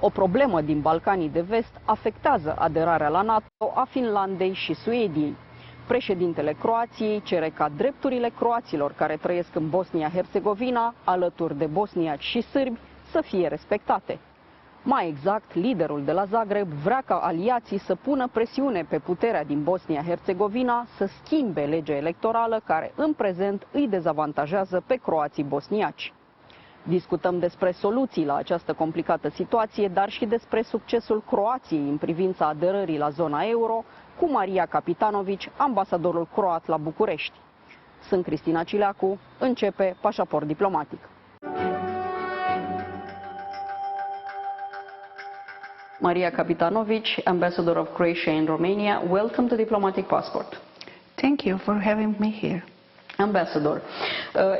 O problemă din Balcanii de Vest afectează aderarea la NATO a Finlandei și Suediei. Președintele Croației cere ca drepturile croaților care trăiesc în Bosnia-Herțegovina, alături de bosniaci și sârbi, să fie respectate. Mai exact, liderul de la Zagreb vrea ca aliații să pună presiune pe puterea din Bosnia-Herțegovina să schimbe legea electorală care în prezent îi dezavantajează pe croații bosniaci. Discutăm despre soluții la această complicată situație, dar și despre succesul Croației în privința aderării la zona euro, cu Marija Kapitanovic, ambasadorul croat la București. Sunt Cristina Cileacu, începe Pașaport diplomatic. Marija Kapitanovic, Ambassador of Croatia in Romania, welcome to Diplomatic Passport. Thank you for having me here. Ambassador,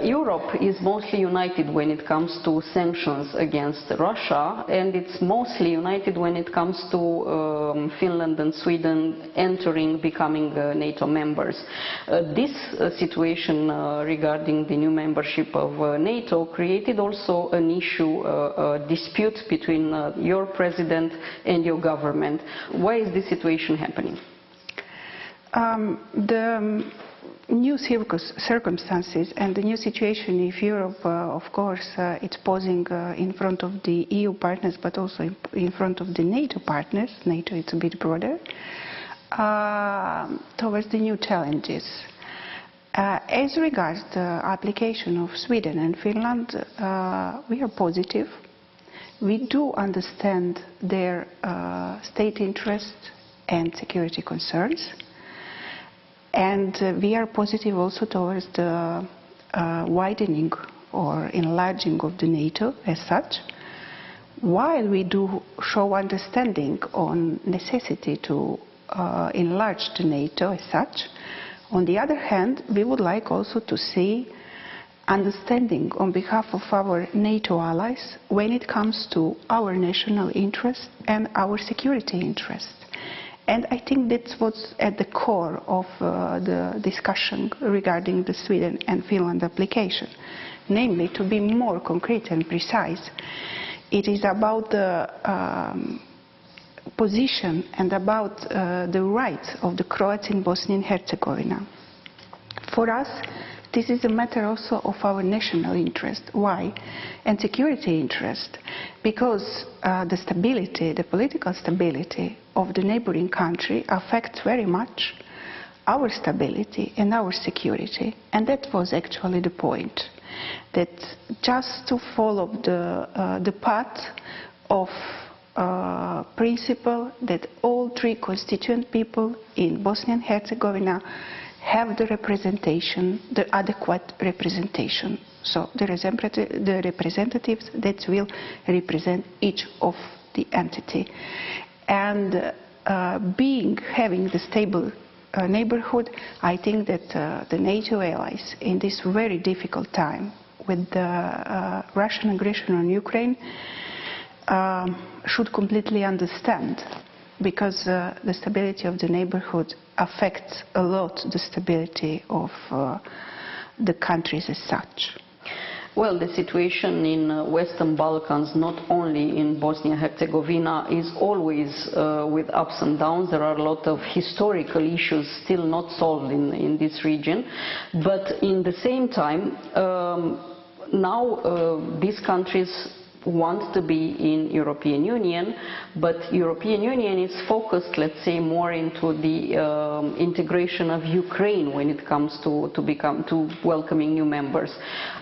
Europe is mostly united when it comes to sanctions against Russia, and it's mostly united when it comes to Finland and Sweden becoming NATO members. This situation regarding the new membership of NATO created also an issue, a dispute between your president and your government. Why is this situation happening? The new circumstances and the new situation in Europe, of course, it's posing in front of the EU partners, but also in front of the NATO partners. NATO is a bit broader, towards the new challenges. As regards the application of Sweden and Finland, we are positive. We do understand their state interests and security concerns. And we are positive also towards the widening or enlarging of the NATO as such, while we do show understanding on necessity to enlarge the NATO as such. On the other hand, we would like also to see understanding on behalf of our NATO allies when it comes to our national interest and our security interest. And I think that's what's at the core of the discussion regarding the Sweden and Finland application. Namely, to be more concrete and precise, it is about the position and about the rights of the Croats in Bosnia and Herzegovina. For us, this is a matter also of our national interest. Why? And security interest. Because the stability, the political stability of the neighboring country affects very much our stability and our security. And that was actually the point. That just to follow the path of principle that all three constituent people in Bosnia and Herzegovina have the representation, the adequate representation. So the representatives that will represent each of the entity. And having the stable neighborhood, I think that the NATO allies in this very difficult time with the Russian aggression on Ukraine should completely understand, because the stability of the neighborhood affects a lot the stability of the countries as such. Well, the situation in Western Balkans, not only in Bosnia-Herzegovina, is always with ups and downs. There are a lot of historical issues still not solved in this region. But in the same time, now these countries want to be in European Union, but European Union is focused, let's say, more into the integration of Ukraine when it comes to welcoming new members.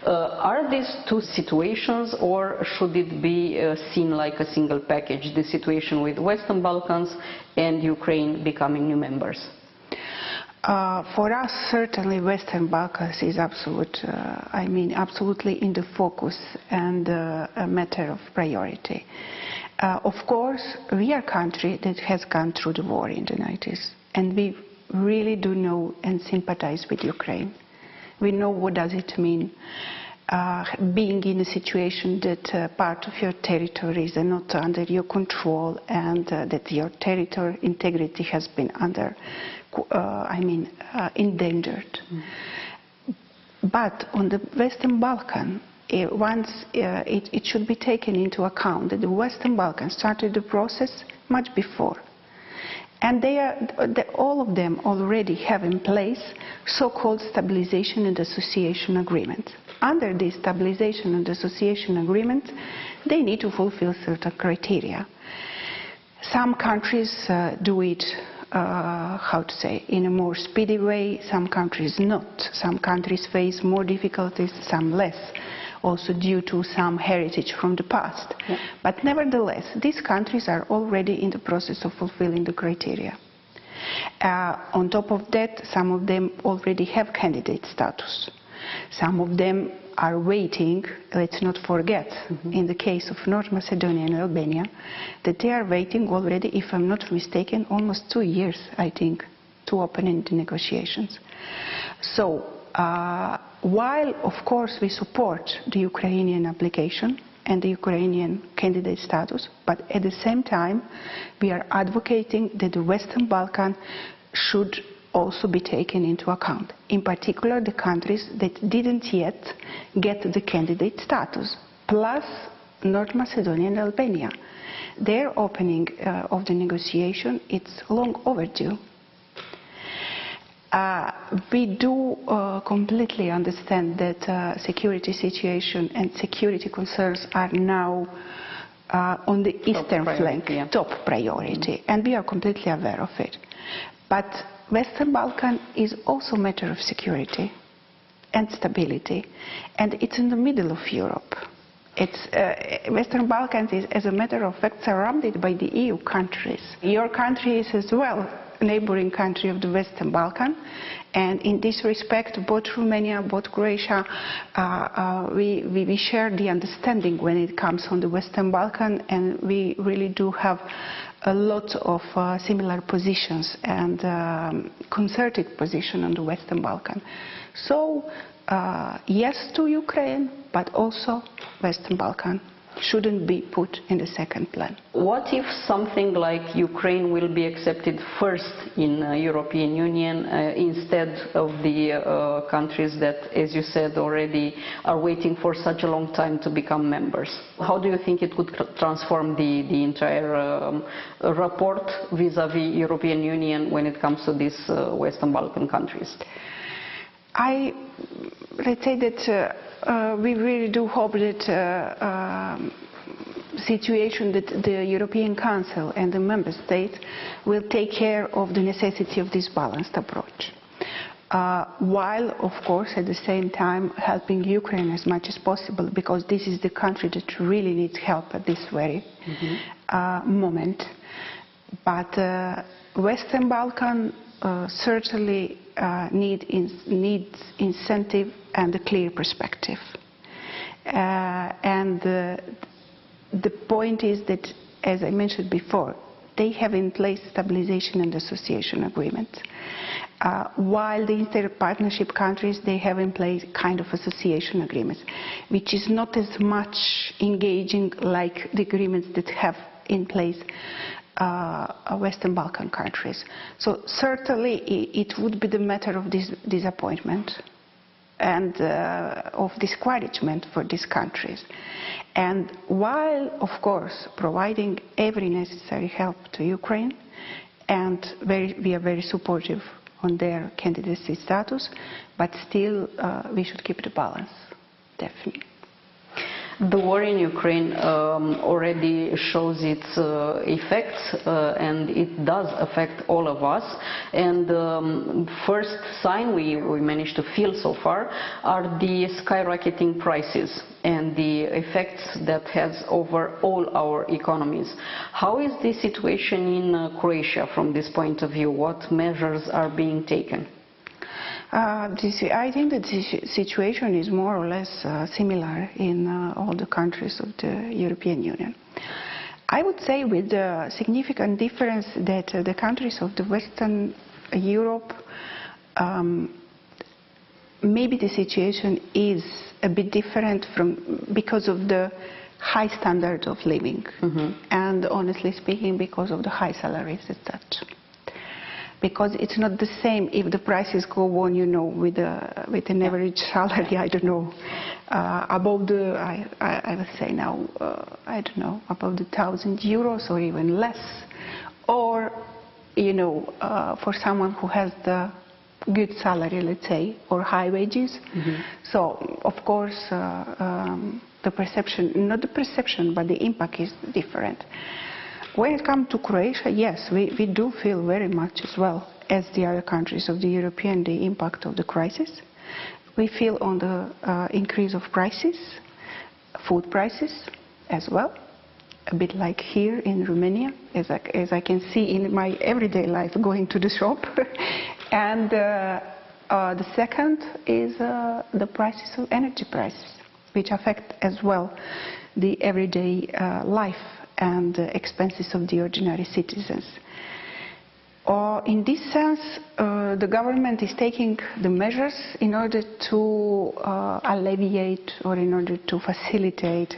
Are these two situations, or should it be seen like a single package, the situation with Western Balkans and Ukraine becoming new members? For us, certainly Western Balkans is absolutely in the focus and a matter of priority. Of course, we are a country that has gone through the war in the 90s, and we really do know and sympathize with Ukraine. We know what does it mean being in a situation that part of your territories are not under your control, and that your territorial integrity has been endangered. But on the Western Balkan, it should be taken into account that the Western Balkans started the process much before. And all of them already have in place so-called stabilization and association agreement. Under this stabilization and association agreement, they need to fulfill certain criteria. Some countries do it, in a more speedy way, some countries not. Some countries face more difficulties, some less, also due to some heritage from the past. Yeah. But nevertheless, these countries are already in the process of fulfilling the criteria. On top of that, some of them already have candidate status. Some of them are waiting, let's not forget, in the case of North Macedonia and Albania, that they are waiting already, if I'm not mistaken, almost 2 years, I think, to open into negotiations. So, while, of course, we support the Ukrainian application and the Ukrainian candidate status, but at the same time, we are advocating that the Western Balkan should also be taken into account. In particular, the countries that didn't yet get the candidate status, plus North Macedonia and Albania. Their opening of the negotiation, it's long overdue. We do completely understand that security situation and security concerns are now on the eastern flank, top priority, and we are completely aware of it. But Western Balkan is also a matter of security and stability, and it's in the middle of Europe. Western Balkans is, as a matter of fact, surrounded by the EU countries. Your country is as well a neighboring country of the Western Balkan, and in this respect, both Romania, both Croatia, we share the understanding when it comes on the Western Balkan, and we really do have a lot of similar positions and concerted position on the Western Balkan. So, yes to Ukraine, but also Western Balkan shouldn't be put in the second plan. What if something like Ukraine will be accepted first in European Union instead of the countries that, as you said already, are waiting for such a long time to become members? How do you think it could transform the entire report vis-à-vis European Union when it comes to these Western Balkan countries? Let's say that we really do hope that situation that the European Council and the Member States will take care of the necessity of this balanced approach. While, of course, at the same time helping Ukraine as much as possible, because this is the country that really needs help at this very moment. But Western Balkan certainly needs incentive and a clear perspective. And the point is that, as I mentioned before, they have in place stabilization and association agreements. While the inter-partnership countries, they have in place kind of association agreements, which is not as much engaging like the agreements that have in place Western Balkan countries. So certainly it would be the matter of disappointment and of discouragement for these countries. And while, of course, providing every necessary help to Ukraine, and we are very supportive on their candidacy status, but still we should keep the balance, definitely. The war in Ukraine already shows its effects, and it does affect all of us. And the first sign we managed to feel so far are the skyrocketing prices and the effects that has over all our economies. How is the situation in Croatia from this point of view? What measures are being taken? I think that the situation is more or less similar in all the countries of the European Union. I would say with the significant difference that the countries of the Western Europe, maybe the situation is a bit different because of the high standard of living, and honestly speaking, because of the high salaries as such. because it's not the same if the prices go on, you know, with an average salary, I don't know, above the, I would say now, I don't know, above the €1,000 or even less, or, you know, for someone who has the good salary, let's say, or high wages. So, of course, the perception, not the perception, but the impact is different. When it comes to Croatia, yes, we do feel very much as well as the other countries of the European the impact of the crisis. We feel on the increase of prices, food prices as well, a bit like here in Romania, as I can see in my everyday life going to the shop. And the second is the prices of energy prices, which affect as well the everyday life and expenses of the ordinary citizens. In this sense, the government is taking the measures in order to alleviate or in order to facilitate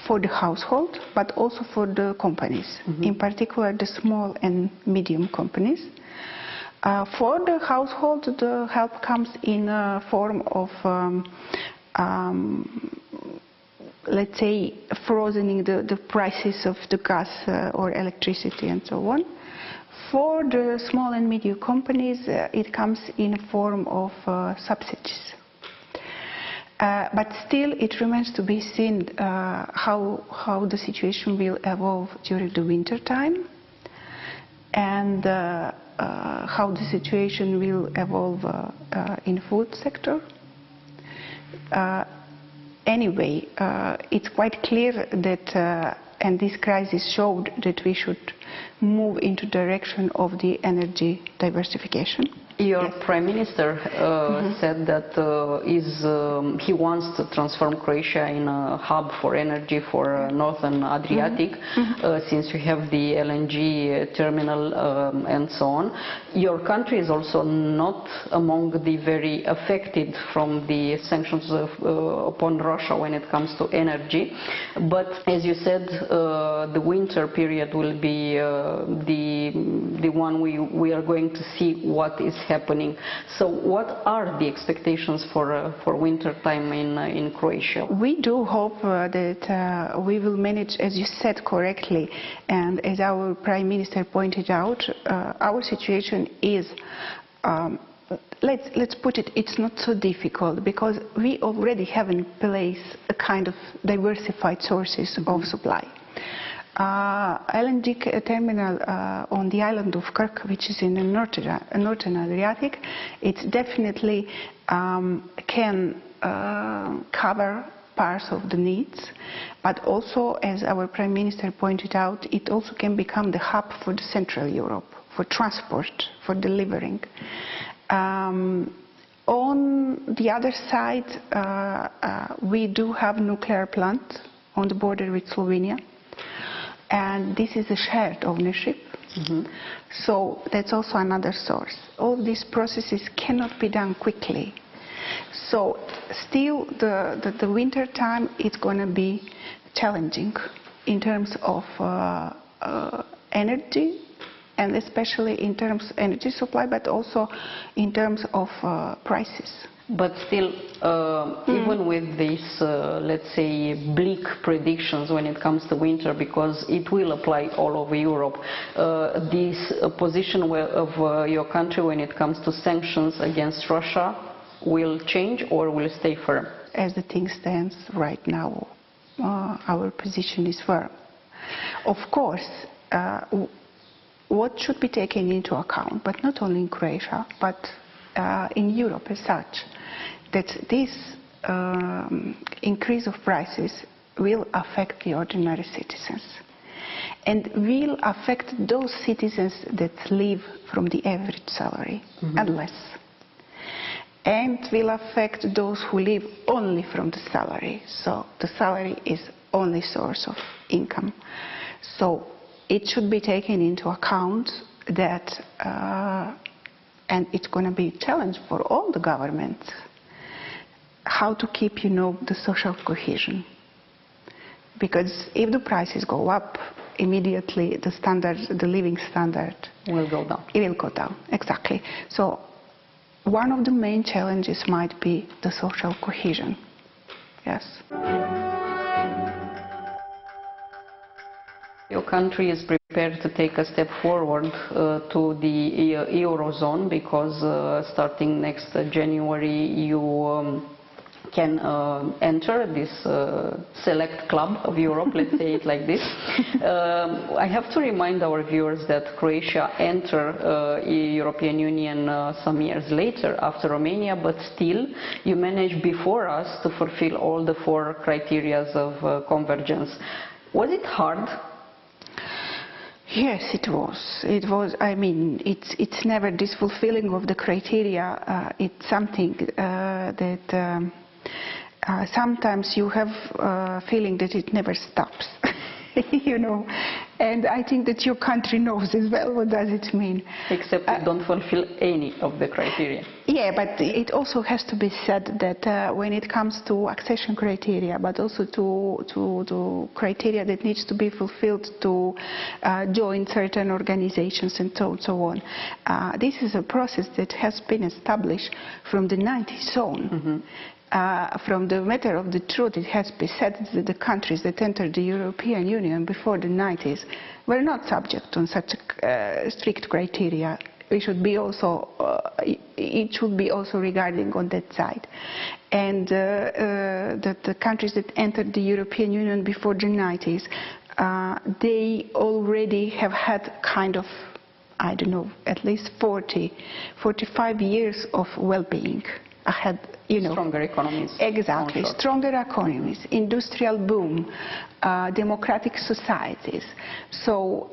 for the household, but also for the companies, in particular the small and medium companies. For the household, the help comes in a form of let's say, frozening the prices of the gas or electricity and so on. For the small and medium companies, it comes in a form of subsidies. But still, it remains to be seen how the situation will evolve during the winter time, and how the situation will evolve in the food sector. Anyway, it's quite clear that, and this crisis showed that we should move into the direction of the energy diversification. Your Prime Minister said that he wants to transform Croatia in a hub for energy for Northern Adriatic, since you have the LNG terminal and so on. Your country is also not among the very affected from the sanctions upon Russia when it comes to energy. But as you said, the winter period will be the one we are going to see what is happening. So what are the expectations for winter time in Croatia? We do hope that we will manage, as you said correctly, and as our Prime Minister pointed out, our situation is, let's put it, it's not so difficult, because we already have in place a kind of diversified sources of supply. LNG terminal on the island of Krk, which is in the northern Adriatic, it definitely can cover parts of the needs, but also, as our Prime Minister pointed out, it also can become the hub for the Central Europe, for transport, for delivering. On the other side, we do have nuclear plant on the border with Slovenia. And this is a shared ownership, so that's also another source. All these processes cannot be done quickly. So still the winter time is going to be challenging in terms of energy, and especially in terms of energy supply, but also in terms of prices. But still, even with these, let's say, bleak predictions when it comes to winter, because it will apply all over Europe, this position of your country when it comes to sanctions against Russia will change or will stay firm? As the thing stands right now, our position is firm. Of course, what should be taken into account, but not only in Croatia, but in Europe as such, that this increase of prices will affect the ordinary citizens and will affect those citizens that live from the average salary and less, and will affect those who live only from the salary. So the salary is only source of income. So it should be taken into account that and it's going to be a challenge for all the governments, how to keep, the social cohesion. Because if the prices go up, immediately the standard, the living standard will go down. It will go down, exactly. So one of the main challenges might be the social cohesion. Yes. Your country is prepared to take a step forward to the Eurozone because starting next January you can enter this select club of Europe, let's say it like this. I have to remind our viewers that Croatia entered European Union some years later after Romania, but still you managed before us to fulfill all the 4 criteria of convergence. Was it hard? Yes, it was. It was. I mean, it's never this fulfilling of the criteria. It's something that sometimes you have a feeling that it never stops. You know, and I think that your country knows as well what does it mean. Except you don't fulfill any of the criteria. Yeah, but it also has to be said that when it comes to accession criteria, but also to criteria that needs to be fulfilled to join certain organizations and so on. This is a process that has been established from the 90s on. Mm-hmm. From the matter of the truth, it has been said that the countries that entered the European Union before the 90s were not subject to such strict criteria. We should be also, it should be also regarding on that side. And that the countries that entered the European Union before the 90s, they already have had kind of, I don't know, at least 45 years of well-being ahead, you know. Stronger economies. Exactly, stronger economies, industrial boom, democratic societies. So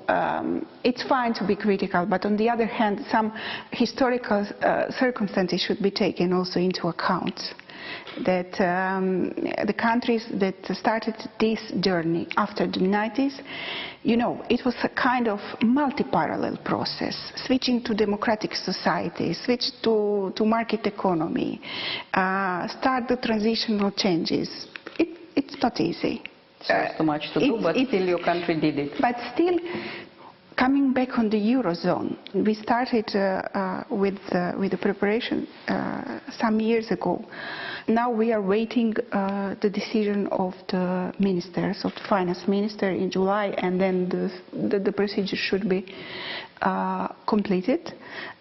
it's fine to be critical, but on the other hand, some historical circumstances should be taken also into account. That the countries that started this journey after the 90s, you know, it was a kind of multi-parallel process, switching to democratic society, switch to market economy, start the transitional changes. It's not easy. It's too much to do, but still your country did it. But still, coming back on the Eurozone, we started with the preparation some years ago. Now we are waiting the decision of the ministers, of the finance minister in July, and then the procedure should be completed.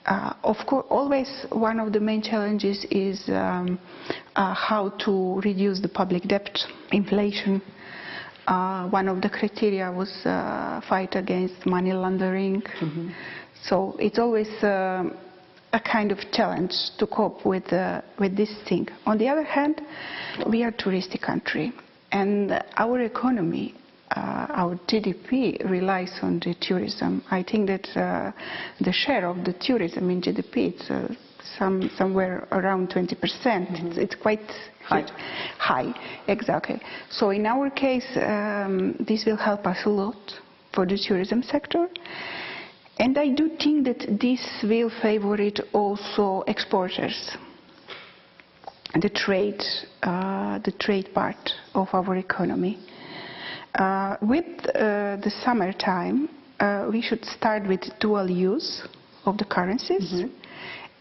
Of course, always one of the main challenges is how to reduce the public debt, inflation. One of the criteria was fight against money laundering. Mm-hmm. So it's always a kind of challenge to cope with this thing. On the other hand, we are a touristic country, and our economy, our GDP relies on the tourism. I think that the share of the tourism in GDP is somewhere around 20%. Mm-hmm. It's quite high, exactly. So in our case, this will help us a lot for the tourism sector. And I do think that this will favor it also exporters, the trade part of our economy. With the summertime, we should start with dual use of the currencies. Mm-hmm.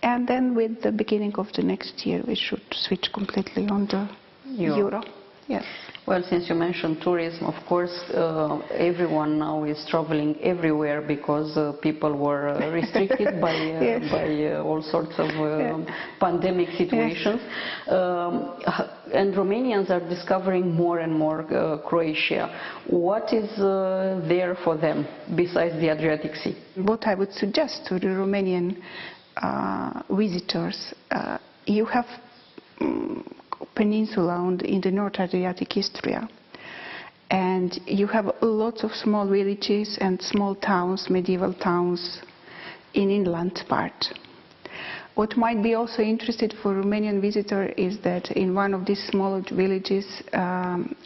And then with the beginning of the next year, we should switch completely on the euro. Yes. Well, since you mentioned tourism, of course, everyone now is traveling everywhere because people were restricted by all sorts of pandemic situations. Yes. And Romanians are discovering more and more Croatia. What is there for them besides the Adriatic Sea? What I would suggest to the Romanian visitors, you have peninsula in the North Adriatic Istria, and you have lots of small villages and small towns, medieval towns in inland part. What might be also interesting for Romanian visitor is that in one of these small villages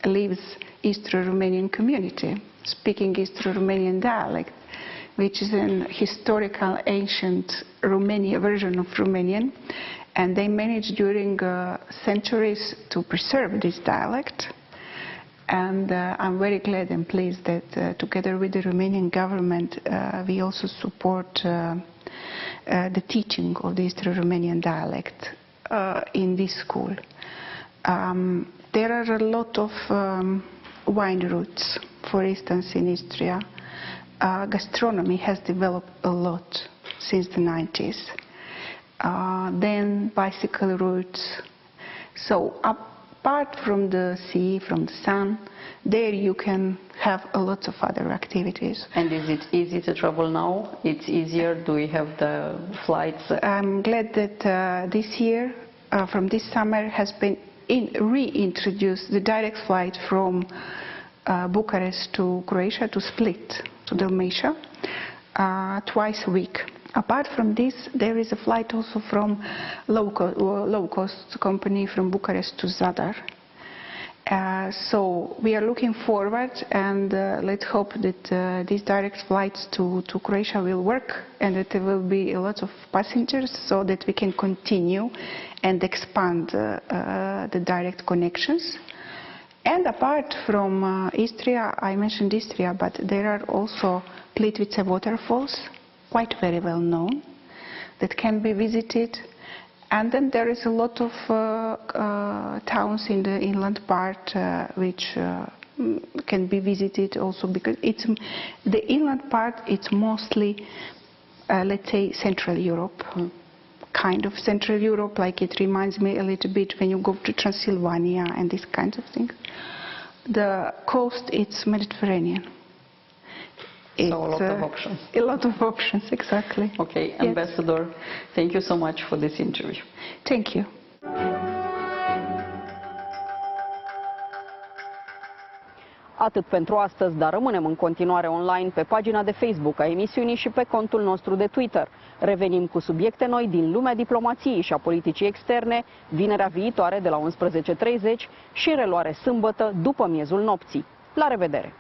lives Eastro-Romanian community, speaking Eastro-Romanian dialect, which is an historical ancient Romanian version of Romanian, and they managed during centuries to preserve this dialect. And I'm very glad and pleased that together with the Romanian government, we also support the teaching of the Eastern-Romanian dialect in this school. There are a lot of wine routes, for instance, in Istria. Gastronomy has developed a lot since the 90s. Then bicycle routes. So apart from the sea, from the sun, there you can have a lot of other activities. And is it easy to travel now? It's easier? Do we have the flights? I'm glad that this year, from this summer, has been reintroduced the direct flight from Bucharest to Croatia, to Split, to Dalmatia, twice a week. Apart from this, there is a flight also from low-cost company from Bucharest to Zadar. So we are looking forward, and let's hope that these direct flights to Croatia will work and that there will be a lot of passengers so that we can continue and expand the direct connections. And apart from Istria, I mentioned Istria, but there are also Plitvice waterfalls, quite very well known, that can be visited. And then there is a lot of towns in the inland part which can be visited also, because it's the inland part. It's mostly, let's say, Central Europe, kind of Central Europe. Like it reminds me a little bit when you go to Transylvania and these kinds of things. The coast, it's Mediterranean. So a lot of options. A lot of options, exactly. Okay, yes. Ambassador, thank you so much for this interview. Thank you. Atât pentru astăzi, dar rămânem în continuare online pe pagina de Facebook a emisiunii și pe contul nostru de Twitter. Revenim cu subiecte noi din lumea diplomației și a politicii externe, vinerea viitoare de la 11:30 și în reluare sâmbătă după miezul nopții. La revedere!